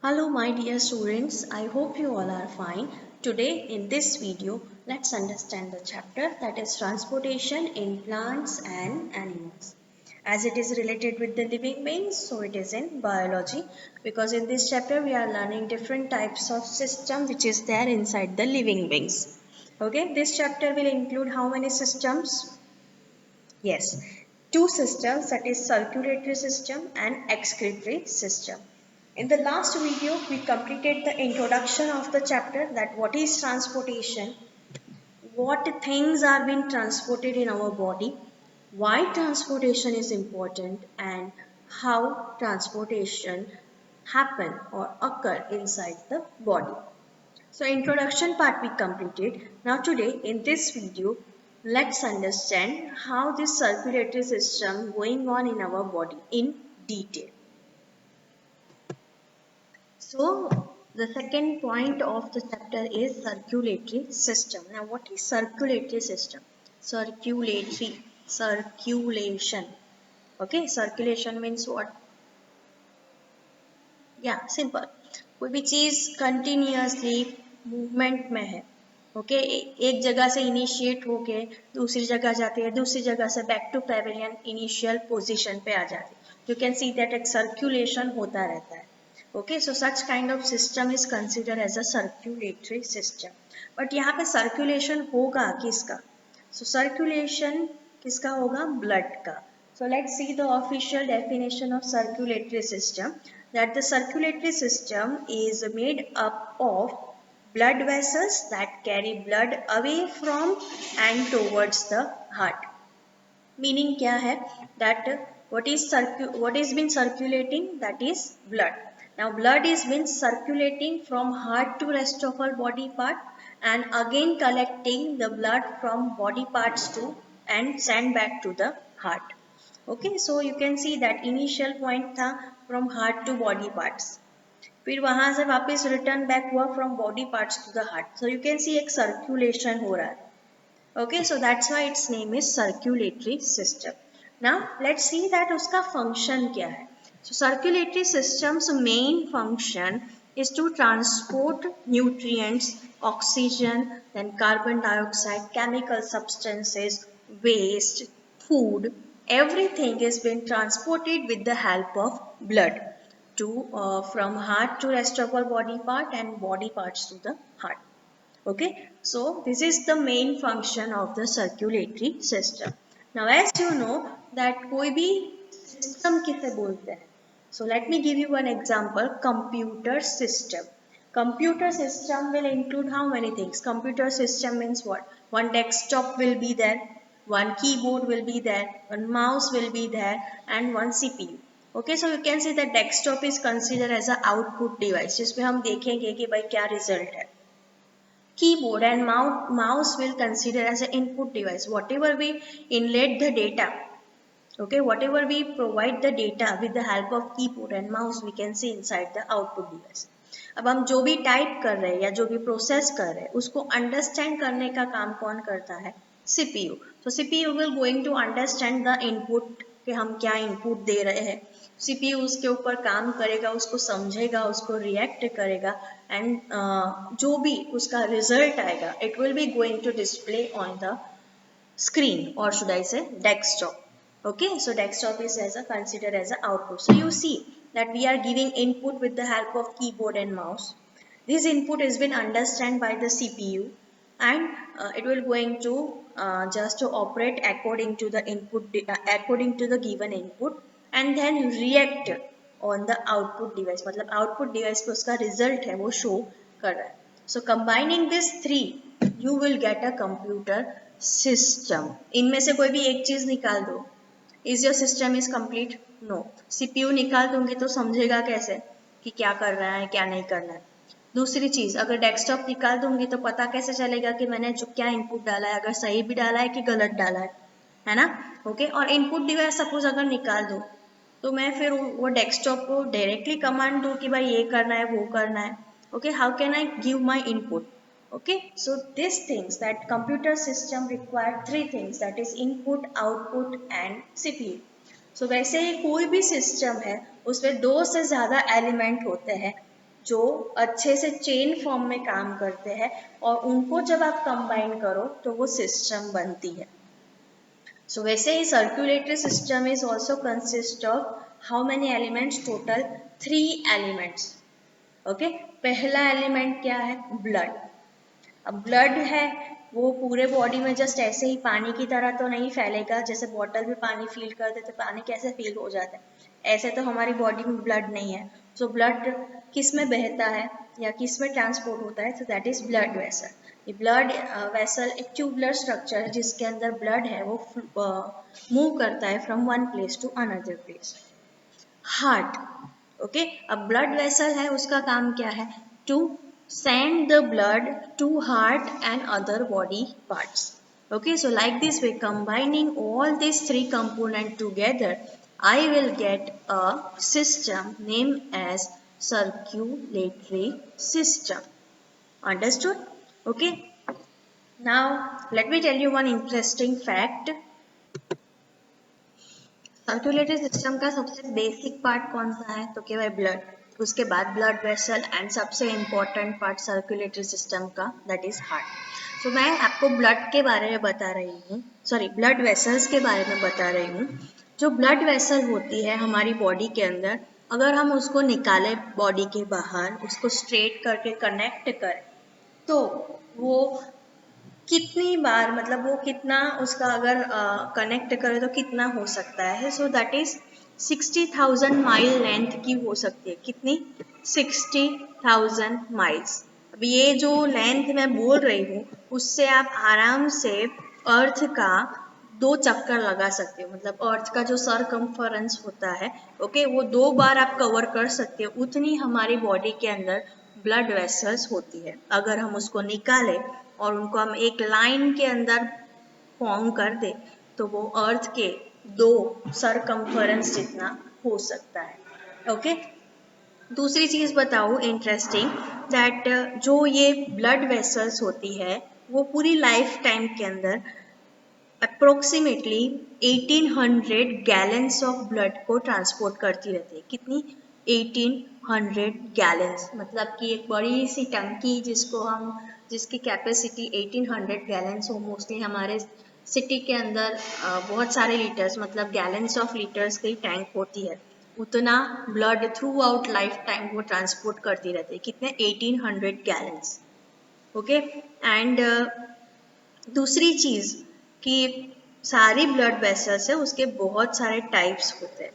Hello my dear students, I hope you all are fine. Today in this video, let's understand the chapter that is transportation in plants and animals. As it is related with the living beings, so it is in biology because in this chapter we are learning different types of system which is there inside the living beings. Okay, this chapter will include how many systems? Yes, two systems, that is circulatory system and excretory system. In the last video, we completed the introduction of the chapter that what is transportation, what things are being transported in our body, why transportation is important and how transportation happen or occur inside the body. So introduction part we completed. Now today in this video, let's understand how this circulatory system going on in our body in detail. So the second point of the chapter is circulatory system. Now what is circulatory system? Circulation. Okay, circulation means what? या simple कोई भी चीज continuously movement में है okay एक जगह से initiate होके दूसरी जगह जाती है दूसरी जगह से back to pavilion initial position पे आ जाती है यू कैन सी दैट एक सर्कुलेशन होता रहता है okay so such kind of system is consider as a circulatory system but यहाँ पे सर्कुलेशन होगा किसका सो सर्कुलेशन किसका होगा ब्लड का so let's see the official definition of circulatory system that the circulatory system is made up of blood vessels that carry blood away from and towards the heart. Meaning क्या है that what is been circulating that is blood. Now blood is been circulating from heart to rest of our body part and again collecting the blood from body parts to and send back to the heart. Okay, so you can see that initial point था from heart to body parts. फिर वहां से वापस return back हुआ from body parts to the heart so you can see एक circulation हो रहा है okay so that's why its name is circulatory system. Now let's see that uska function kya hai. So circulatory system's main function is to transport nutrients, oxygen, then carbon dioxide, chemical substances, waste, food, everything is being transported with the help of blood to from heart to rest of our body part and body parts to the heart. Okay, so this is the main function of the circulatory system. Now as you know that कोई भी system किसे बोलते हैं, so let me give you one example. Computer system. Computer system will include how many things? Computer system means what? One desktop will be there, one keyboard will be there, one mouse will be there and one CPU. Okay, so you can see that desktop is considered as a output device जिसमें हम देखेंगे कि भाई क्या result है. Keyboard and mouse will consider as an input device. Whatever we inlet the data, okay, whatever we provide the data with the help of keyboard and mouse, we can see inside the output device. अब हम जो भी type कर रहे हैं या जो भी प्रोसेस कर रहे हैं उसको अंडरस्टैंड करने का काम कौन करता है सीपीयू तो CPU will going to understand the input कि हम क्या इनपुट दे रहे हैं सीपीयू उसके ऊपर काम करेगा उसको समझेगा उसको रिएक्ट करेगा एंड जो भी उसका रिजल्ट आएगा it will be going to display on the screen or should I say desktop. Okay, so desktop is as a considered as an output. So you see that we are giving input with the help of keyboard and mouse. This input has been understood by the CPU and it will going to just to operate according to the input according to the given input and then react on the output device. मतलब output device को उसका result है वो show कर रहा है. So combining these three, you will get a computer system. इनमें से कोई भी एक चीज निकाल दो. Is your system is complete? No. CPU निकाल दूंगी तो समझेगा कैसे कि क्या कर रहा है क्या नहीं करना है. दूसरी चीज अगर डेस्कटॉप निकाल दूंगी तो पता कैसे चलेगा कि मैंने जो क्या इनपुट डाला है अगर सही भी डाला है कि गलत डाला है ना ओके और इनपुट डिवाइस सपोज अगर निकाल दो तो मैं फिर वो डेस्कटॉप को डायरेक्टली कमांड दूं कि भाई ये करना है वो करना है okay how can I give my input okay so these things that computer system require three things that is input output and CPU so वैसे ही कोई भी सिस्टम है उसमें दो से ज्यादा एलिमेंट होते हैं जो अच्छे से चेन फॉर्म में काम करते हैं और उनको जब आप कंबाइन करो तो वो सिस्टम बनती है. So वैसे ही circulatory system is also consist of how many elements? Total 3 elements. Okay, पहला एलिमेंट क्या है? ब्लड. अब ब्लड है वो पूरे बॉडी में जस्ट ऐसे ही पानी की तरह तो नहीं फैलेगा. जैसे बॉटल में पानी फील करते तो पानी कैसे फील हो जाता है, ऐसे तो हमारी बॉडी में ब्लड नहीं है. सो ब्लड किस में बहता है या किस में ट्रांसपोर्ट होता है? तो दैट इज ब्लड वेसल. ये ब्लड वेसल एक ट्यूबुलर स्ट्रक्चर है जिसके अंदर ब्लड है वो मूव करता है from one place to another place. Heart. Okay, अब ब्लड वेसल है उसका काम क्या है? To send the blood to heart and other body parts. Okay, so like this way, combining all these 3 components together, I will get a system named as circulatory system. Understood? Okay, now let me tell you one interesting fact. Circulatory system का सबसे basic part कौन सा है? तो क्या है? Blood. उसके बाद ब्लड वेसल एंड सबसे इम्पोर्टेंट पार्ट सर्कुलेटरी सिस्टम का दैट इज हार्ट. तो मैं आपको ब्लड के बारे में बता रही हूँ, सॉरी ब्लड वेसल्स के बारे में बता रही हूँ. जो ब्लड वेसल होती है हमारी बॉडी के अंदर, अगर हम उसको निकाले बॉडी के बाहर, उसको स्ट्रेट करके कनेक्ट करें तो वो कितनी बार, मतलब वो कितना उसका अगर कनेक्ट करे तो कितना हो सकता है? सो दैट इज 60,000 माइल लेंथ की हो सकती है. कितनी? 60,000 माइल्स. अब ये जो लेंथ मैं बोल रही हूँ उससे आप आराम से अर्थ का 2 चक्कर लगा सकते हो. मतलब अर्थ का जो सरकमफरेंस होता है, ओके, वो 2 बार आप कवर कर सकते हो. उतनी हमारी बॉडी के अंदर ब्लड वेसल्स होती है. अगर हम उसको निकालें और उनको हम एक लाइन के अंदर फॉर्म कर दे तो वो अर्थ के 2 सरकमफरेंस जितना हो सकता है. ओके, दूसरी चीज बताऊँ इंटरेस्टिंग, दैट जो ये ब्लड वेसल्स होती है वो पूरी लाइफ टाइम के अंदर अप्रोक्सीमेटली 1800 गैलन्स ऑफ ब्लड को ट्रांसपोर्ट करती रहती है. कितनी? 1800 गैलन्स. मतलब कि एक बड़ी सी टंकी जिसकी कैपेसिटी 1800 गैलन्स हो. मोस्टली हमारे सिटी के अंदर बहुत सारे लीटर्स, मतलब गैलन्स ऑफ लीटर्स की टैंक होती है. उतना blood through out life time वो ट्रांसपोर्ट करती रहती है. कितने? 1800 गैलन्स. ओके, एंड दूसरी चीज कि सारी ब्लड वेसल्स है उसके बहुत सारे टाइप्स होते हैं.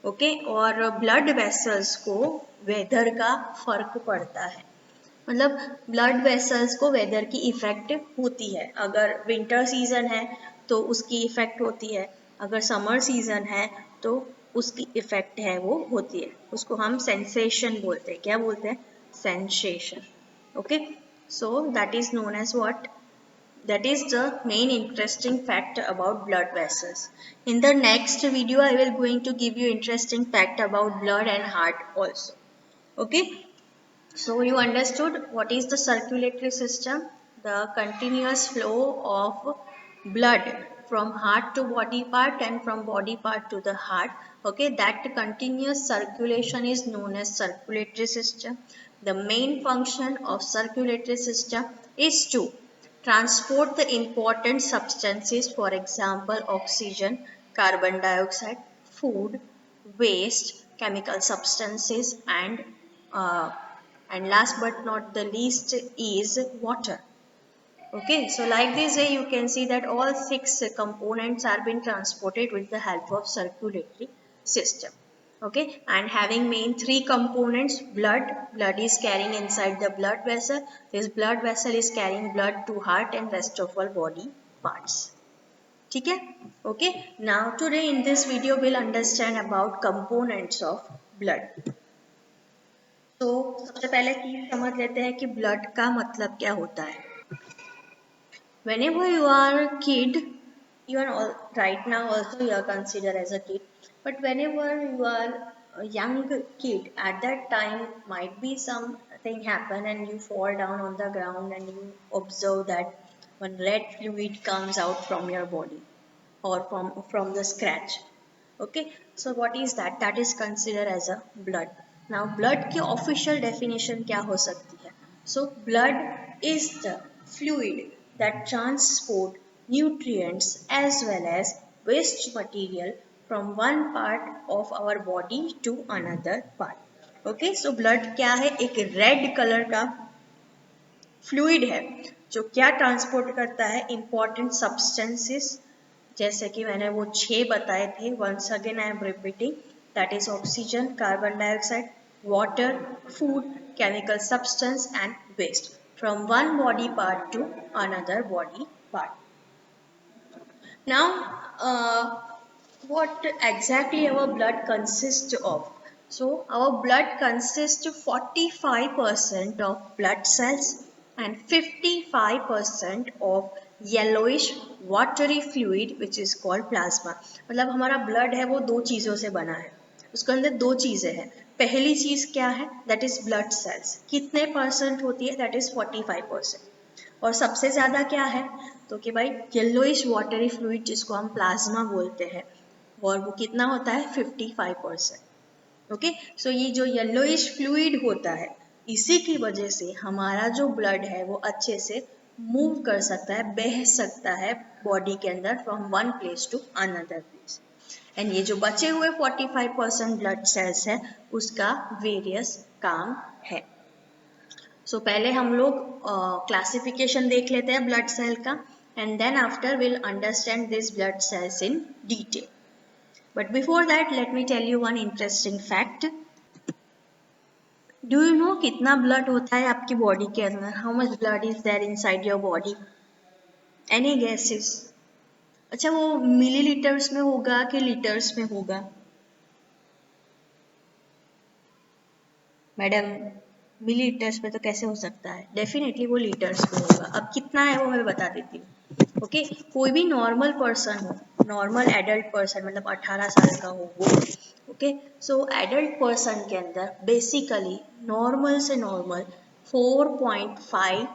ओके, और ब्लड वेसल्स को वेदर का फर्क पड़ता है. मतलब ब्लड वेसल्स को वेदर की इफेक्ट होती है. अगर विंटर सीजन है तो उसकी इफेक्ट होती है, अगर समर सीजन है तो उसकी इफेक्ट है वो होती है. उसको हम सेंसेशन बोलते हैं. क्या बोलते हैं? Sensation. Okay, so that is known as what? That is the main interesting fact about blood vessels. In the next video, I will going to give you interesting fact about blood and heart also. Okay. So you understood what is the circulatory system? The continuous flow of blood from heart to body part and from body part to the heart. Okay, that continuous circulation is known as circulatory system. The main function of circulatory system is to transport the important substances, for example, oxygen, carbon dioxide, food, waste, chemical substances, and last but not the least is water. Okay, so like this way you can see that all 6 components are being transported with the help of circulatory system. Okay, and having main 3 components, blood is carrying inside the blood vessel. This blood vessel is carrying blood to heart and rest of all body parts. ठीक है? Okay, now today in this video we'll understand about components of blood. तो सबसे पहले चीज समझ लेते हैं कि ब्लड का मतलब क्या होता है. Whenever you are a kid, even right now also you are considered as a kid, but whenever you are a young kid, at that time might be something happen and you fall down on the ground and you observe that one red fluid comes out from your body or from the scratch. Okay, so what is that? That is considered as a blood. Now blood की official definition क्या हो सकती है? So blood is the fluid that transport nutrients as well as waste material from one part of our body to another part. Okay, so blood क्या है? एक red colour का fluid है जो क्या ट्रांसपोर्ट करता है? इंपॉर्टेंट सब्सटेंसेस, जैसे कि मैंने वो 6 बताए थे, once again I am repeating, that is oxygen, carbon dioxide, water, food, chemical substance and waste from one body part to another body part. Now, what exactly our blood consists of? So, our blood consists 45% of blood cells and 55% of yellowish watery fluid which is called plasma. मतलब हमारा blood है वो दो चीज़ों से बना है, उसके अंदर दो चीज़ें हैं। पहली चीज़ क्या है? That is blood cells. कितने परसेंट होती है? That is 45%। और सबसे ज़्यादा क्या है? तो कि भाई येलोइश वाटरी फ्लूइड जिसको हम प्लाज्मा बोलते हैं, और वो कितना होता है? 55%। ओके, सो ये जो येलोइश फ्लूइड होता है, इसी की वजह से हमारा जो ब्लड है वो अच्छे से मूव कर सकता है, बह सकता है बॉडी के अंदर from one place to another place. And ये जो बचे हुए 45% ब्लड सेल्स है उसका वेरियस काम है। सो पहले हम लोग क्लासिफिकेशन देख लेते हैं ब्लड सेल का, and then after will understand this blood cells in detail. But before that let me tell you one interesting fact. Do you know कितना ब्लड होता है आपकी बॉडी के अंदर? How much blood is there inside your body? Any guesses? अच्छा, वो millilitres में होगा कि लीटर्स में होगा? मैडम, मिलीलीटर्स में तो कैसे हो सकता है? डेफिनेटली वो लीटर्स में होगा। अब कितना है वो मैं बता देती हूँ। ओके, कोई भी नॉर्मल पर्सन हो, नॉर्मल एडल्ट पर्सन, मतलब 18 साल का हो वो, ओके, सो एडल्ट पर्सन के अंदर बेसिकली नॉर्मल से नॉर्मल 4.5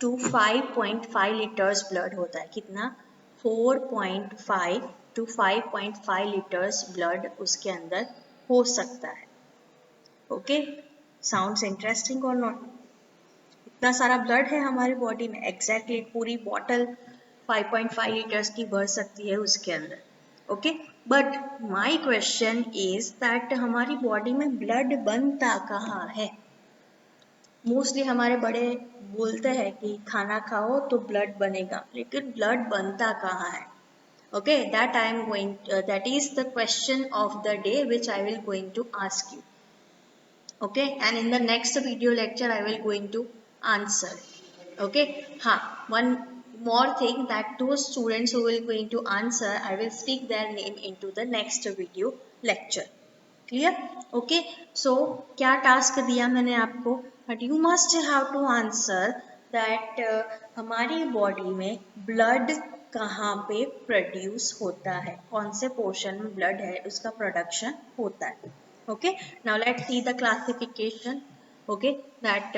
टू 5.5 लीटर्स ब्लड होता है। कितना? 4.5 टू 5.5 लीटर्स ब्लड उसके अंदर हो सकता है। ओके, साउंड्स इंटरेस्टिंग और नॉट? इतना सारा ब्लड है हमारी बॉडी में, एग्जैक्टली पूरी बॉटल 5.5 लीटर्स की भर सकती है उसके अंदर। Okay, but my question is that हमारी बॉडी में ब्लड बनता कहाँ है? मोस्टली हमारे बड़े बोलते हैं कि खाना खाओ तो ब्लड बनेगा, लेकिन ब्लड बनता कहाँ है? Okay, that is the question of the day which I will going to ask you. Okay, and in the next video lecture I will going to answer. Okay, one more thing, that those students who will going to answer, I will stick their name into the next video lecture. Clear? Okay, so क्या task दिया मैंने आपको? But you must have to answer that हमारी body में blood कहाँ पे produce होता है, कौन से portion में blood है उसका production होता है। Okay, now let's see the classification. Okay, that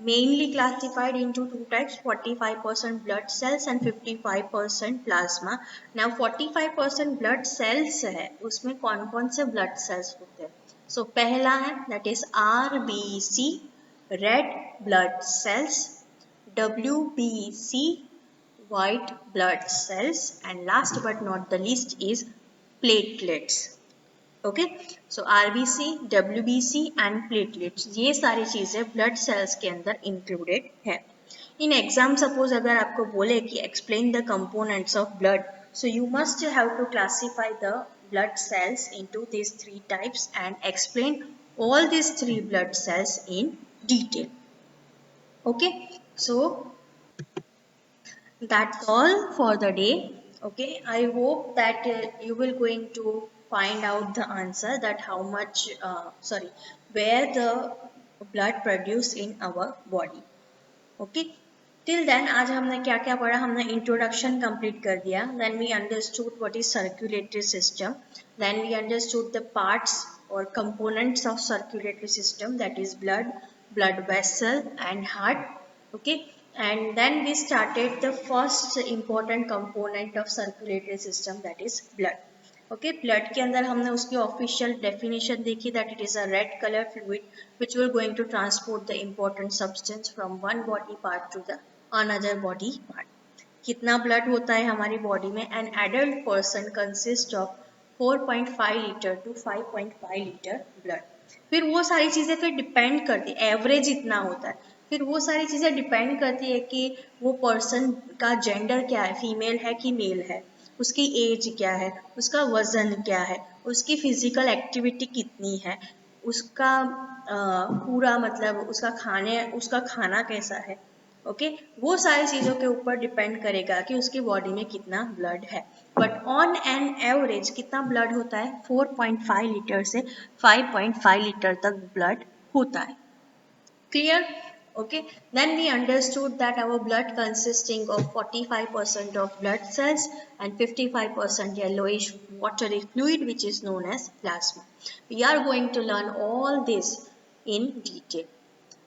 mainly classified into two types, 45% blood cells and 55% plasma. Now 45% blood cells है, उसमें कौन कौन से blood cells होते हैं? So पहला है that is RBC, red blood cells, WBC, white blood cells, and last but not the least is platelets. Okay, so RBC, WBC and platelets, ये सारी चीज़ें ब्लड सेल्स के अंदर इंक्लूडेड है। इन एग्जाम सपोज अगर आपको बोले कि explain the components of blood, so you must have to classify the blood cells into this three types and explain all these three blood cells in detail. Okay, so that's all for the day. Okay, I hope that you will going to find out the answer that how much where the blood produced in our body. Okay, till then आज हमने क्या क्या पढ़ा? हमने introduction complete कर दिया, then we understood what is circulatory system, then we understood the parts or components of circulatory system, that is blood, blood vessel and heart. Okay, and then we started the first important component of circulatory system, that is blood. Okay blood के अंदर हमने उसकी official definition देखी that it is a red colour fluid which will going to transport the important substance from one body part to the another body part. कितना blood होता है हमारी body में? An adult person consist of 4.5 litre to 5.5 litre blood. फिर वो सारी चीज़ें फिर डिपेंड करती है, एवरेज इतना होता है, फिर वो सारी चीज़ें डिपेंड करती है कि वो पर्सन का जेंडर क्या है, फीमेल है कि मेल है, उसकी एज क्या है, उसका वजन क्या है, उसकी फिजिकल एक्टिविटी कितनी है, उसका पूरा मतलब उसका खाना कैसा है। ओके वो सारी चीज़ों के ऊपर डिपेंड करेगा कि उसकी बॉडी में कितना ब्लड है। बट ऑन एन एवरेज कितना ब्लड होता है? 4.5 लीटर से 5.5 लीटर तक ब्लड होता है। Clear? Okay, then we understood that our blood consisting of 45% of blood cells and 55% yellowish watery fluid which is known as plasma. We are going to learn all this in detail.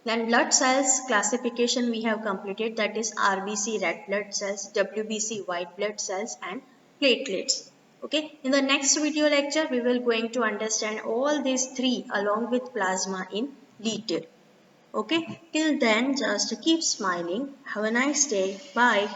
Then blood cells classification we have completed, that is RBC red blood cells, WBC white blood cells and platelets. Okay, in the next video lecture we will going to understand all these three along with plasma in detail. Okay, till then just keep smiling. Have a nice day. Bye.